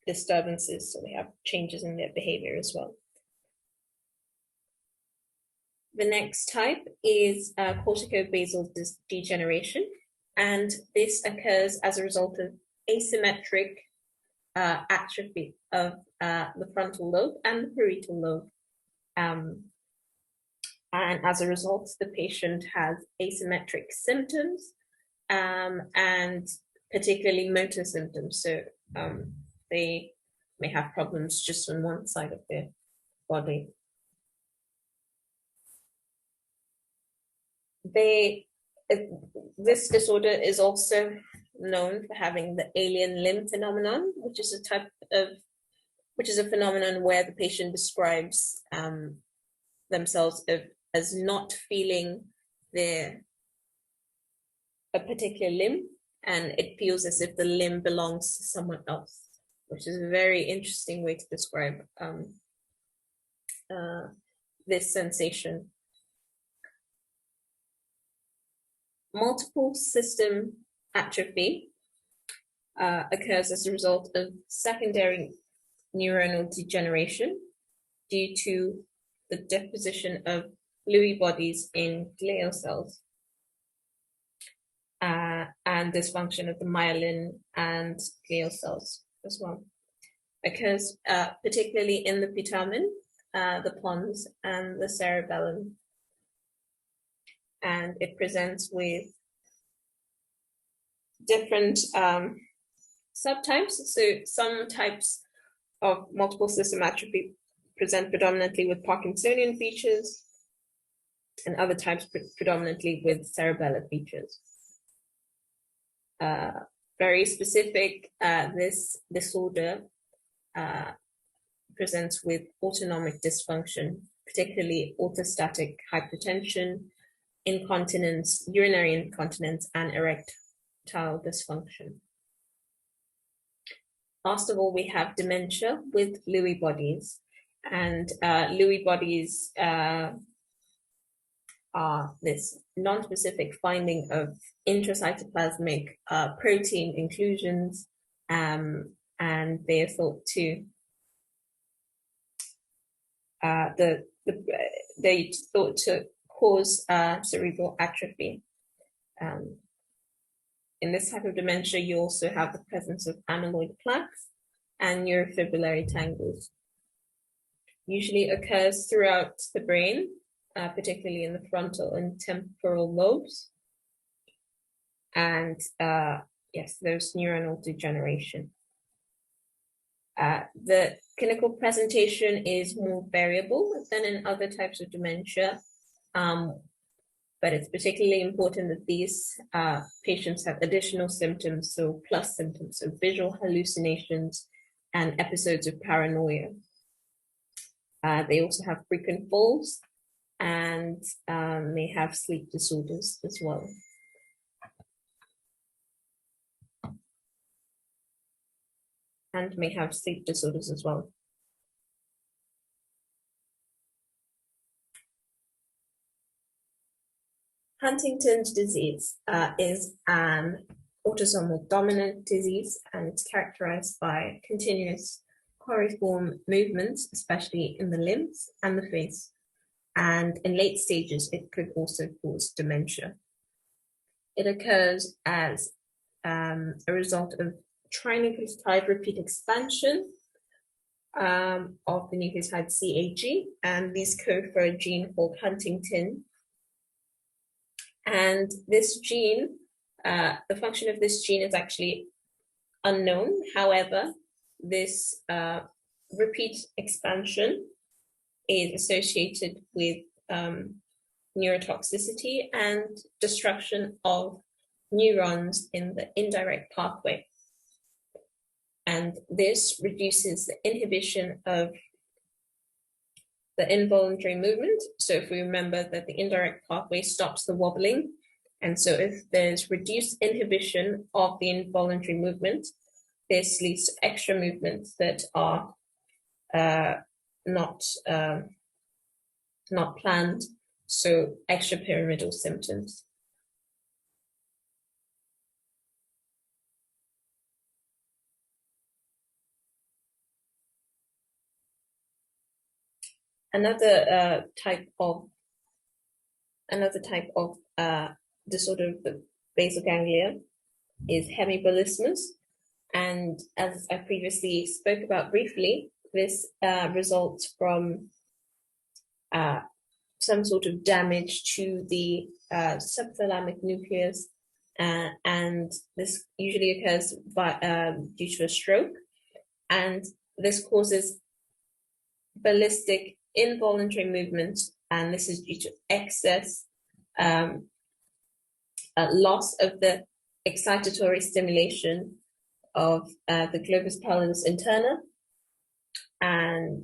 disturbances, so they have changes in their behavior as well. The next type is corticobasal degeneration, and this occurs as a result of asymmetric atrophy of the frontal lobe and the parietal lobe. And as a result, the patient has asymmetric symptoms and particularly motor symptoms. So they may have problems just on one side of their body. This disorder is also known for having the alien limb phenomenon, which is a phenomenon where the patient describes themselves as not feeling a particular limb, and it feels as if the limb belongs to someone else, which is a very interesting way to describe this sensation. Multiple system atrophy occurs as a result of secondary neuronal degeneration due to the deposition of Lewy bodies in glial cells and dysfunction of the myelin and glial cells as well. Occurs particularly in the putamen, the pons, and the cerebellum. And it presents with different subtypes. So some types of multiple system atrophy present predominantly with Parkinsonian features, and other types predominantly with cerebellar features. Very specific, this disorder presents with autonomic dysfunction, particularly orthostatic hypotension, incontinence, urinary incontinence, and erectile dysfunction. Last of all, we have dementia with Lewy bodies, and Lewy bodies are this non-specific finding of intracytoplasmic protein inclusions, and they are thought to cause cerebral atrophy. In this type of dementia, you also have the presence of amyloid plaques and neurofibrillary tangles. Usually occurs throughout the brain, particularly in the frontal and temporal lobes. And yes, there's neuronal degeneration. The clinical presentation is more variable than in other types of dementia, but it's particularly important that these patients have additional symptoms, so plus symptoms, so visual hallucinations and episodes of paranoia. They also have frequent falls and may have sleep disorders as well. Huntington's disease is an autosomal dominant disease, and it's characterized by continuous coriform movements, especially in the limbs and the face. And in late stages, it could also cause dementia. It occurs as a result of trinucleotide repeat expansion of the nucleotide CAG, and these code for a gene called Huntingtin. And this gene, the function of this gene is actually unknown. However, this repeat expansion is associated with neurotoxicity and destruction of neurons in the indirect pathway. And this reduces the inhibition of the involuntary movement. So if we remember that the indirect pathway stops the wobbling, and so if there's reduced inhibition of the involuntary movement, this leads to extra movements that are not planned, so extrapyramidal symptoms. Another type of disorder of the basal ganglia is Hemiballismus, and as I previously spoke about briefly, this results from some sort of damage to the subthalamic nucleus, and this usually occurs due to a stroke, and this causes ballistic involuntary movement, and this is due to excess loss of the excitatory stimulation of the globus pallidus interna. And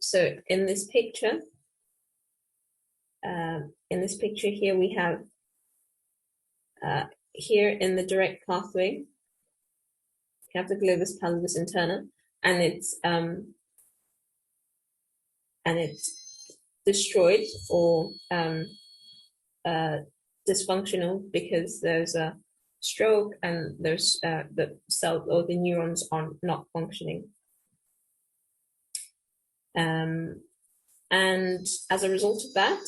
so in this picture here, we have here in the direct pathway, we have the globus pallidus interna, and it's destroyed or dysfunctional because there's a stroke and there's the cell or the neurons are not functioning. And as a result of that,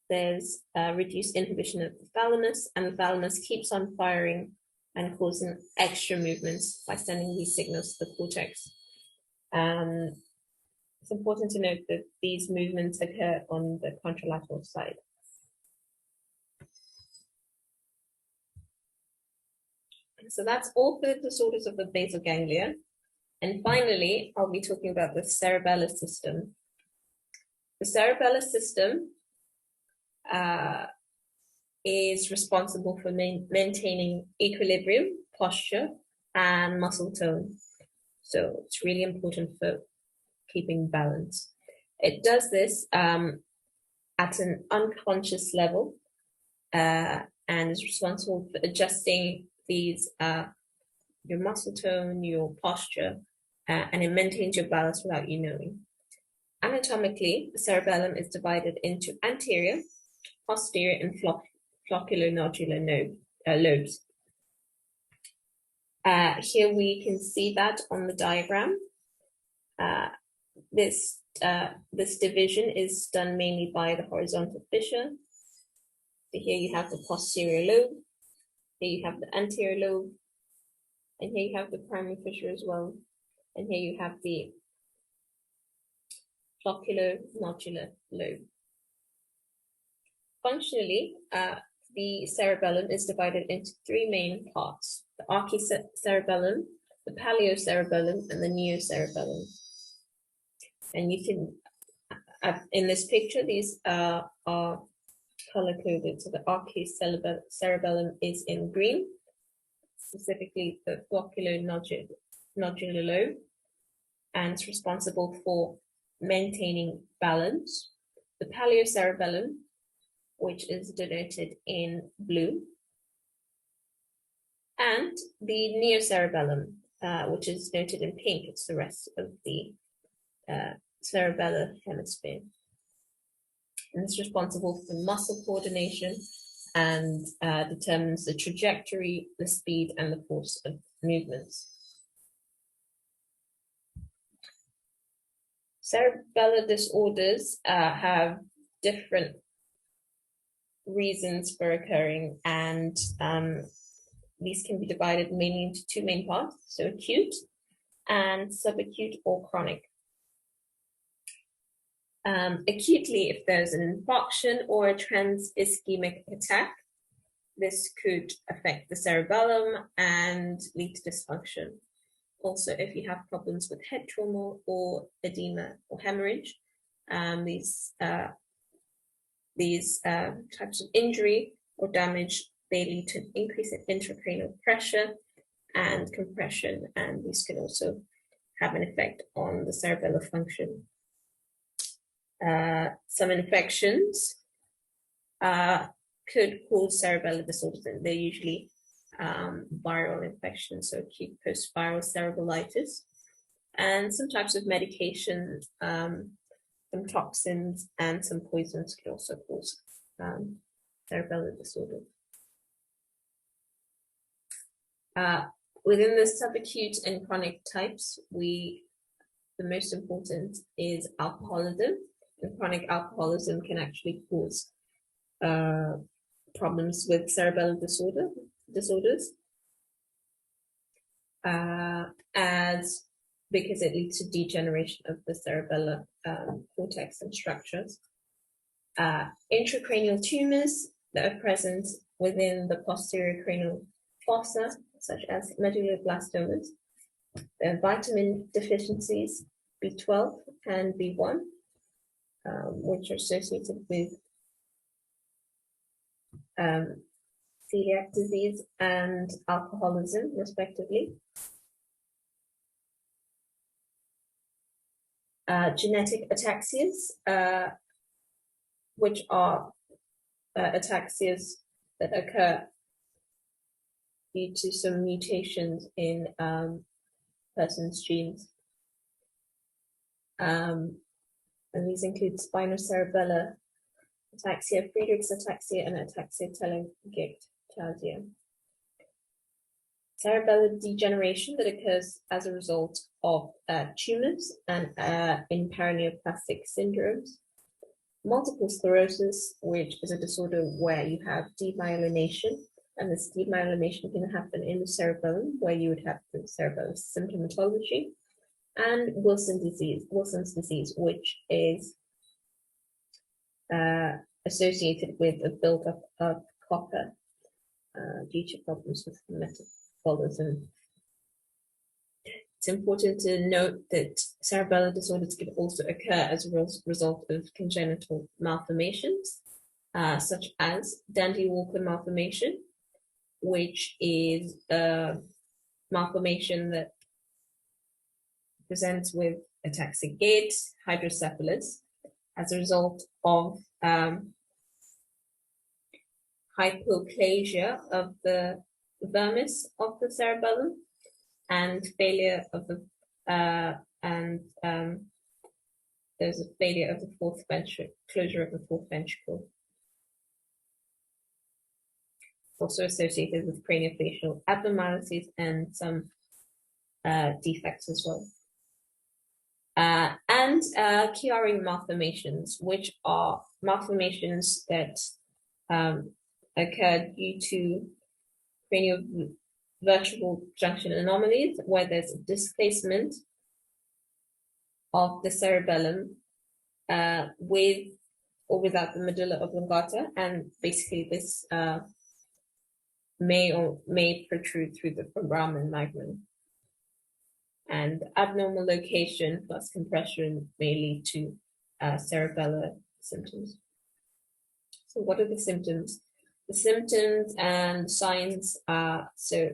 there's reduced inhibition of the thalamus, and the thalamus keeps on firing and causing extra movements by sending these signals to the cortex. It's important to note that these movements occur on the contralateral side. So that's all for the disorders of the basal ganglia. And finally, I'll be talking about the Cerebellus System. The Cerebellus System is responsible for maintaining equilibrium, posture, and muscle tone. So it's really important for keeping balance. It does this at an unconscious level and is responsible for adjusting these your muscle tone, your posture, and it maintains your balance without you knowing. Anatomically, the cerebellum is divided into anterior, posterior, and flocculonodular lobes. Here we can see that on the diagram. This division is done mainly by the horizontal fissure. So here you have the posterior lobe, here you have the anterior lobe, and here you have the primary fissure as well. And here you have the flocculonodular lobe. Functionally, the cerebellum is divided into three main parts: the archicerebellum, the paleocerebellum, and the neocerebellum. And you can, in this picture, these are color-coded. So the arcuate cerebellum is in green, specifically the flocculonodular lobe, and it's responsible for maintaining balance. The paleocerebellum, which is denoted in blue, and the neocerebellum, which is noted in pink. It's the rest of the cerebellar hemisphere. And it's responsible for muscle coordination and determines the trajectory, the speed, and the force of movements. Cerebellar disorders have different reasons for occurring, and these can be divided mainly into two main parts, so acute and subacute or chronic. Acutely, if there's an infarction or a trans-ischemic attack, this could affect the cerebellum and lead to dysfunction. Also, if you have problems with head trauma or edema or hemorrhage, these types of injury or damage, they lead to an increase in intracranial pressure and compression, and these can also have an effect on the cerebellar function. Some infections could cause cerebellar disorders, and they're usually viral infections, so acute post-viral cerebellitis, and some types of medication, some toxins, and some poisons could also cause cerebellar disorder. Within the subacute and chronic types, the most important is alcoholism. And chronic alcoholism can actually cause problems with cerebellar disorders, because it leads to degeneration of the cerebellar cortex and structures. Intracranial tumors that are present within the posterior cranial fossa, such as medulloblastomas, vitamin deficiencies, B12 and B1, which are associated with celiac disease and alcoholism, respectively. Genetic ataxias, which are ataxias that occur due to some mutations in person's genes. And these include spinocerebellar ataxia, Friedreich's ataxia, and ataxia telangiectasia. Cerebellar degeneration that occurs as a result of tumors and in paraneoplastic syndromes. Multiple sclerosis, which is a disorder where you have demyelination, and this demyelination can happen in the cerebellum, where you would have the cerebellar symptomatology. And Wilson's disease, which is associated with a buildup of copper due to problems with metabolism. It's important to note that cerebellar disorders can also occur as a result of congenital malformations, such as Dandy-Walker malformation, which is a malformation that presents with ataxic gait, hydrocephalus, as a result of hypoplasia of the vermis of the cerebellum and failure of the there's a failure of the fourth ventricle, closure of the fourth ventricle. It's also associated with craniofacial abnormalities and some defects as well. And Chiari malformations, which are malformations that occur due to craniovertebral junction anomalies, where there's a displacement of the cerebellum with or without the medulla oblongata, and basically this may protrude through the foramen magnum. And abnormal location plus compression may lead to cerebellar symptoms. So what are the symptoms? The symptoms and signs are, so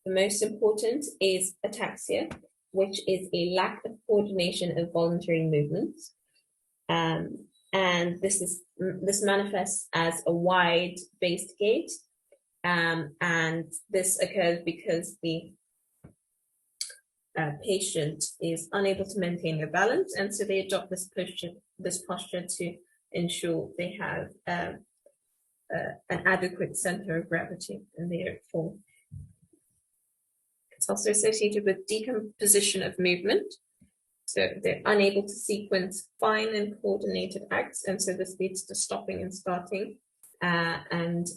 the most important is ataxia, which is a lack of coordination of voluntary movements. And this manifests as a wide-based gait, and this occurs because the patient is unable to maintain their balance, and so they adopt this posture to ensure they have an adequate center of gravity in their fall. It's also associated with decomposition of movement. So they're unable to sequence fine and coordinated acts, and so this leads to stopping and starting, and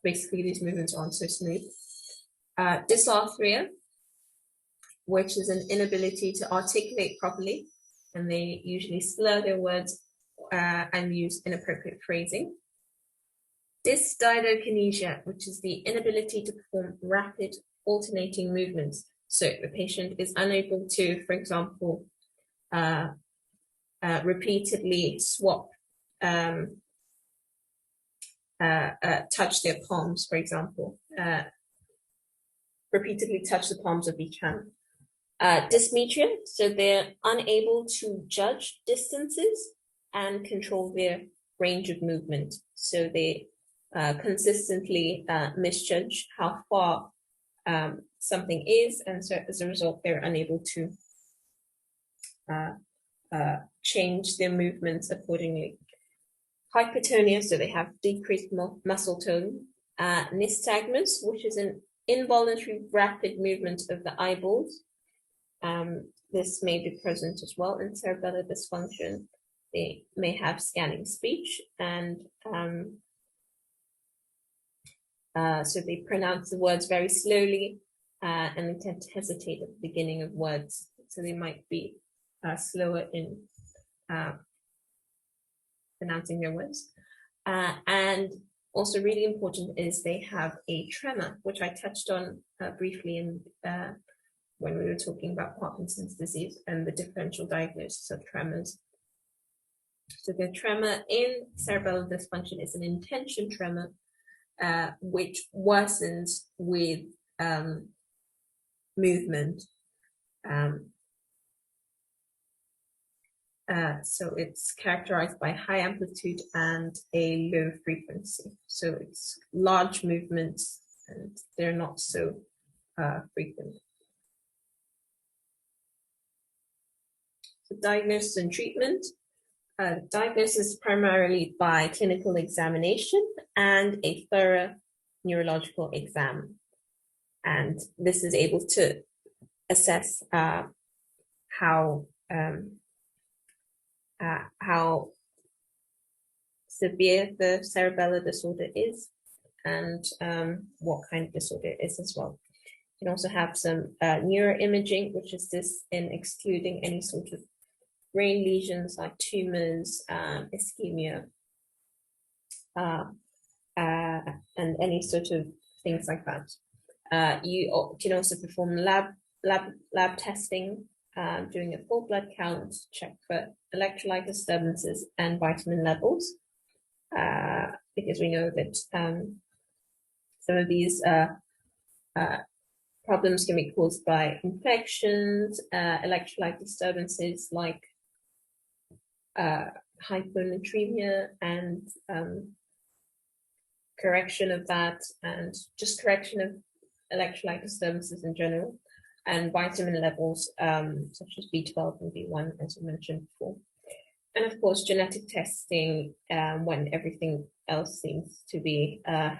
basically these movements aren't so smooth. Dysarthria, which is an inability to articulate properly, and they usually slur their words and use inappropriate phrasing. Dysdiadokinesia, which is the inability to perform rapid alternating movements. So the patient is unable to, for example, repeatedly swap, touch their palms, for example, repeatedly touch the palms of each hand. Dysmetria, so they're unable to judge distances and control their range of movement. So they consistently misjudge how far something is, and so as a result, they're unable to change their movements accordingly. Hypertonia, so they have decreased muscle tone. Nystagmus, which is an involuntary rapid movement of the eyeballs. This may be present as well in cerebellar dysfunction. They may have scanning speech, and so they pronounce the words very slowly, and they tend to hesitate at the beginning of words. So they might be slower in pronouncing their words. And also really important is they have a tremor, which I touched on briefly in when we were talking about Parkinson's disease and the differential diagnosis of tremors. So the tremor in cerebellar dysfunction is an intention tremor, which worsens with movement. So it's characterized by high amplitude and a low frequency. So it's large movements and they're not so frequent. So diagnosis and treatment. Diagnosis primarily by clinical examination and a thorough neurological exam. And this is able to assess how severe the cerebellar disorder is and what kind of disorder it is as well. You can also have some neuroimaging, which is this in excluding any sort of brain lesions like tumors, ischemia, and any sort of things like that. You can also perform lab testing, doing a full blood count, check for electrolyte disturbances and vitamin levels, because we know that some of these problems can be caused by infections, electrolyte disturbances like hyponatremia, and correction of that, and just correction of electrolyte disturbances in general, and vitamin levels such as B12 and B1, as I mentioned before. And of course, genetic testing when everything else seems to be a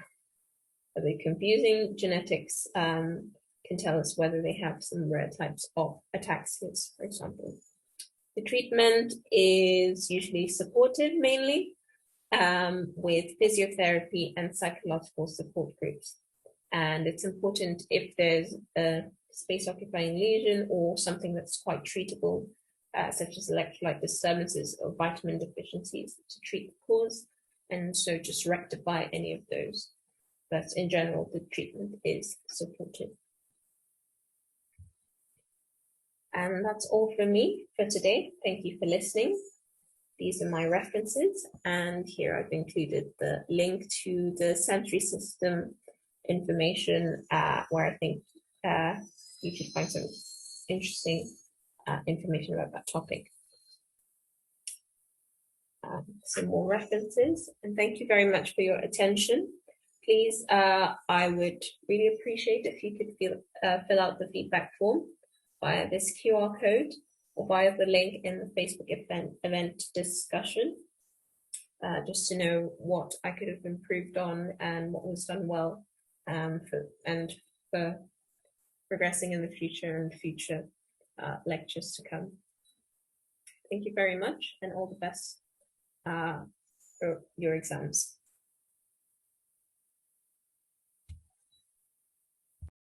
bit confusing. Genetics can tell us whether they have some rare types of ataxias, for example. The treatment is usually supportive mainly, with physiotherapy and psychological support groups. And it's important if there's a space-occupying lesion or something that's quite treatable, such as electrolyte disturbances or vitamin deficiencies, to treat the cause, and so just rectify any of those. But in general, the treatment is supportive. And that's all from me for today. Thank you for listening. These are my references, and here I've included the link to the sensory system information where I think you should find some interesting information about that topic. Some more references, and thank you very much for your attention. Please, I would really appreciate if you could fill out the feedback form via this QR code or via the link in the Facebook event discussion, just to know what I could have improved on and what was done well, for progressing in the future and future lectures to come. Thank you very much, and all the best for your exams.